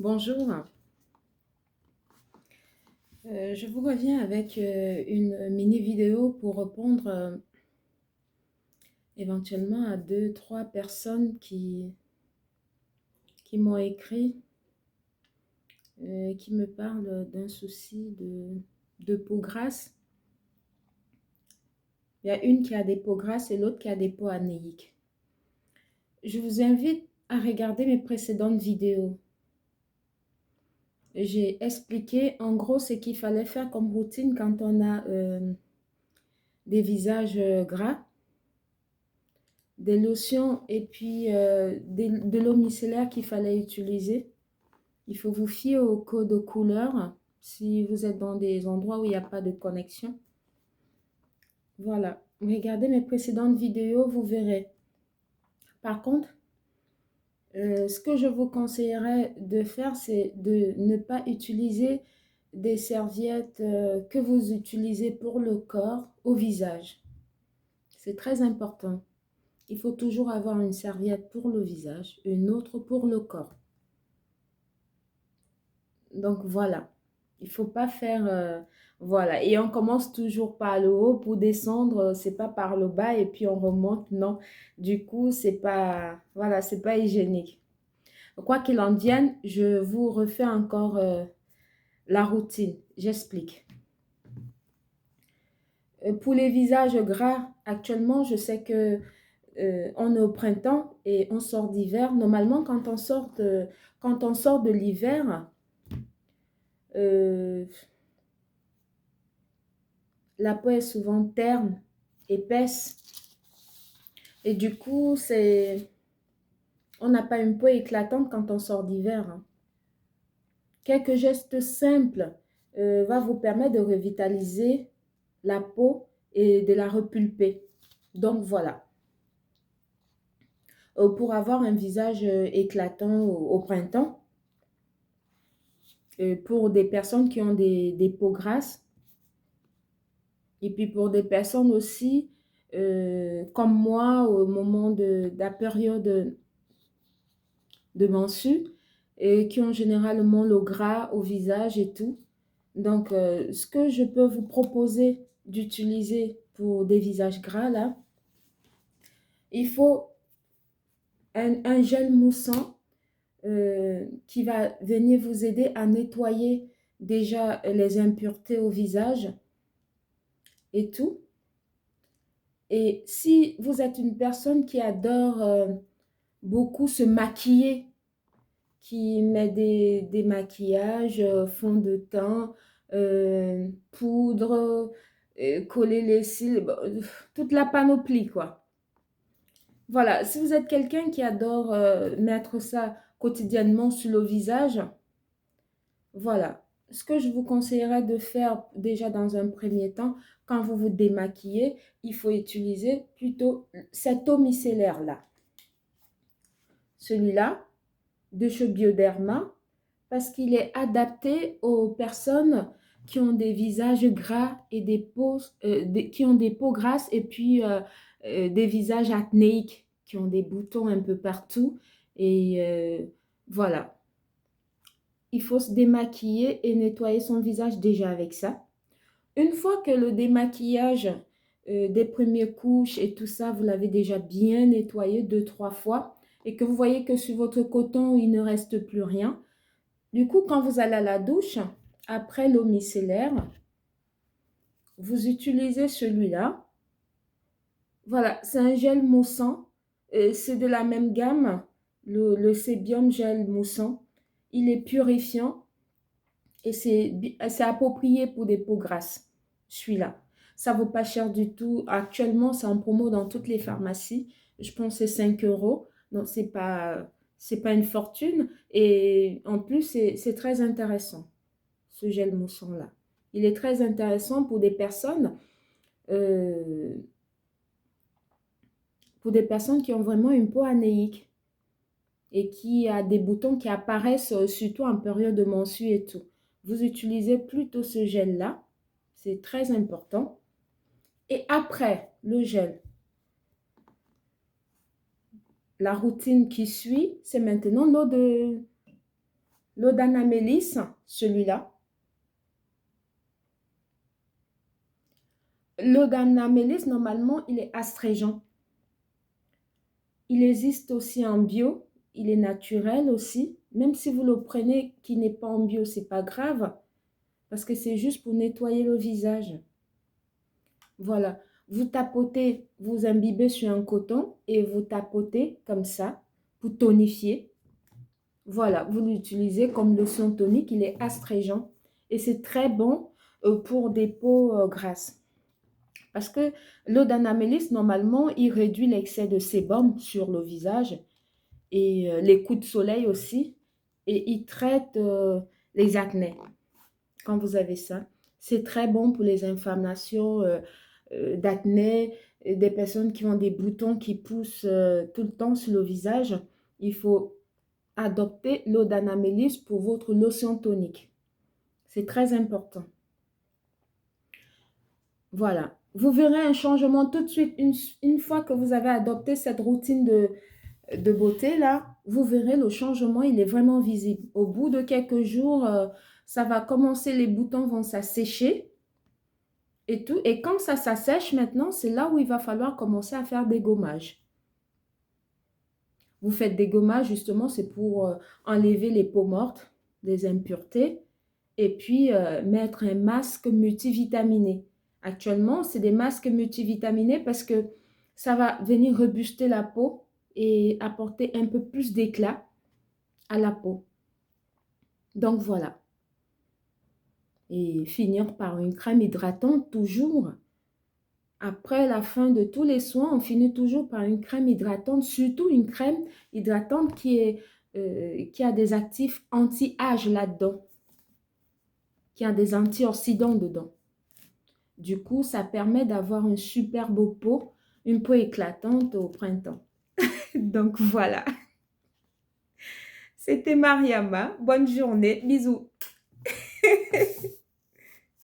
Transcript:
Bonjour. Je vous reviens avec une mini vidéo pour répondre éventuellement à deux, trois personnes qui m'ont écrit, qui me parlent d'un souci de peau grasse. Il y a une qui a des peaux grasses et l'autre qui a des peaux anéiques. Je vous invite à regarder mes précédentes vidéos. J'ai expliqué en gros ce qu'il fallait faire comme routine quand on a des visages gras, des lotions et puis de l'eau micellaire qu'il fallait utiliser. Il faut vous fier au code de couleur si vous êtes dans des endroits où il n'y a pas de connexion. Voilà, regardez mes précédentes vidéos, vous verrez. Par contre, ce que je vous conseillerais de faire, c'est de ne pas utiliser des serviettes que vous utilisez pour le corps au visage. C'est très important. Il faut toujours avoir une serviette pour le visage, une autre pour le corps. Donc voilà, il ne faut pas faire... voilà, et on commence toujours par le haut pour descendre, c'est pas par le bas et puis on remonte, non. Du coup, c'est pas... Voilà, c'est pas hygiénique. Quoi qu'il en vienne, je vous refais encore la routine. J'explique. Pour les visages gras, actuellement, je sais que on est au printemps et on sort d'hiver. Normalement, quand on sort de l'hiver, euh, la peau est souvent terne, épaisse. Et du coup, on n'a pas une peau éclatante quand on sort d'hiver, hein. Quelques gestes simples va vous permettre de revitaliser la peau et de la repulper. Donc voilà. Pour avoir un visage éclatant au printemps, pour des personnes qui ont des peaux grasses, et puis pour des personnes aussi, comme moi, au moment de la période de menstrues, et qui ont généralement le gras au visage et tout. Donc, ce que je peux vous proposer d'utiliser pour des visages gras, là, il faut un gel moussant qui va venir vous aider à nettoyer déjà les impuretés au visage et tout. Et si vous êtes une personne qui adore beaucoup se maquiller, qui met des maquillages, fond de teint, poudre, coller les cils, bon, toute la panoplie, quoi. Voilà, si vous êtes quelqu'un qui adore mettre ça quotidiennement sur le visage, voilà. Ce que je vous conseillerais de faire déjà dans un premier temps, quand vous vous démaquillez, il faut utiliser plutôt cet eau micellaire-là. Celui-là, de chez Bioderma, parce qu'il est adapté aux personnes qui ont des visages gras et des peaux, qui ont des peaux grasses et puis des visages acnéiques, qui ont des boutons un peu partout. Et voilà. Il faut se démaquiller et nettoyer son visage déjà avec ça. Une fois que le démaquillage des premières couches et tout ça, vous l'avez déjà bien nettoyé deux, trois fois et que vous voyez que sur votre coton, il ne reste plus rien. Du coup, quand vous allez à la douche, après l'eau micellaire, vous utilisez celui-là. Voilà, c'est un gel moussant. C'est de la même gamme, le Sébium gel moussant. Il est purifiant et c'est approprié pour des peaux grasses, celui-là. Ça ne vaut pas cher du tout. Actuellement, c'est en promo dans toutes les pharmacies. Je pense que c'est 5 euros. Donc, c'est pas une fortune. Et en plus, c'est très intéressant, ce gel moussant-là. Il est très intéressant euh, pour des personnes qui ont vraiment une peau anéique et qui a des boutons qui apparaissent surtout en période de menstrues et tout. Vous utilisez plutôt ce gel-là. C'est très important. Et après le gel, la routine qui suit, c'est maintenant L'eau d'anamélis, celui-là. L'eau d'anamélis, normalement, il est astringent. Il existe aussi en bio, il est naturel aussi. Même si vous le prenez qui n'est pas en bio, c'est pas grave, parce que c'est juste pour nettoyer le visage. Voilà, vous tapotez, vous imbibez sur un coton et vous tapotez comme ça pour tonifier. Voilà, vous l'utilisez comme lotion tonique, il est astringent et c'est très bon pour des peaux grasses. Parce que l'eau d'anamélis, normalement, il réduit l'excès de sébum sur le visage et les coups de soleil aussi. Et il traite les acnés quand vous avez ça. C'est très bon pour les inflammations d'acné, des personnes qui ont des boutons qui poussent tout le temps sur le visage. Il faut adopter l'eau d'anamélis pour votre lotion tonique. C'est très important. Voilà. Vous verrez un changement tout de suite. Une fois que vous avez adopté cette routine de beauté, là, vous verrez le changement, il est vraiment visible. Au bout de quelques jours, ça va commencer, les boutons vont s'assécher et tout. Et quand ça s'assèche maintenant, c'est là où il va falloir commencer à faire des gommages. Vous faites des gommages, justement, c'est pour enlever les peaux mortes, les impuretés, et puis mettre un masque multivitaminé. Actuellement, c'est des masques multivitaminés parce que ça va venir rebuster la peau et apporter un peu plus d'éclat à la peau. Donc voilà. Et finir par une crème hydratante toujours. Après la fin de tous les soins, on finit toujours par une crème hydratante, surtout une crème hydratante qui a des actifs anti-âge là-dedans, qui a des antioxydants dedans. Du coup, ça permet d'avoir une superbe peau, une peau éclatante au printemps. Donc voilà, c'était Mariama. Bonne journée, bisous.